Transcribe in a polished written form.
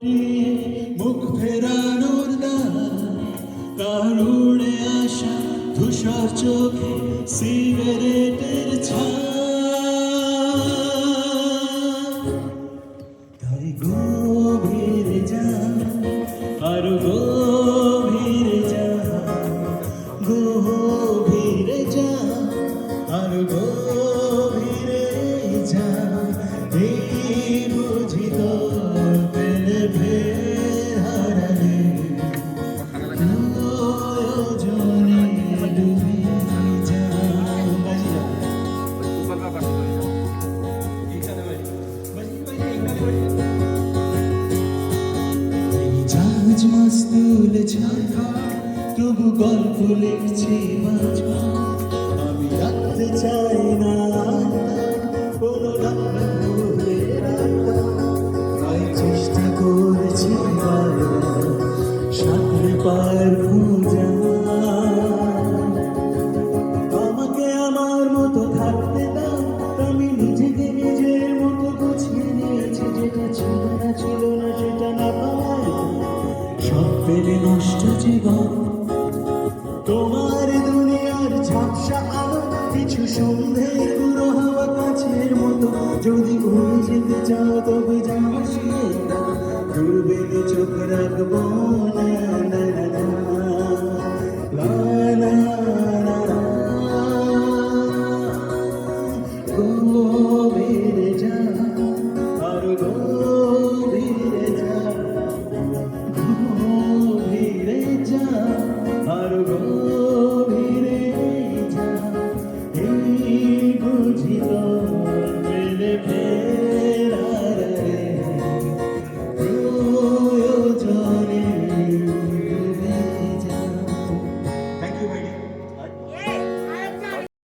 মুখ ফেরানোর দ্বার কারুণে আসা ধূসর চোখে সিগারেটের ছাপ তাই গভীরে যা আরো গভীরে যা গভীরে যা আরো গভীরে যা এই বুঝিত মাস্তুল ছায়া তবু গল্প লিখছি বাজবা আমি রাখতে চাই না কোনো ভুলে তাই চেষ্টা করছি সাথে পার খুঁজা আমাকে আমার মতো থাকতে দাও আমি নিজেকে নিজের মতো গুছিয়ে নিয়েছি যেটা ছিল না সেটা না পাই সব পেলে নষ্ট জীবন তোমার দুনিয়ার ঝাপসা আলো কিছু সন্ধ্যের পুরো হাওয়া কাছের মতো যদি উড়ে যেতে চাও তবে যাও দূরবীনে চোখ রাখবো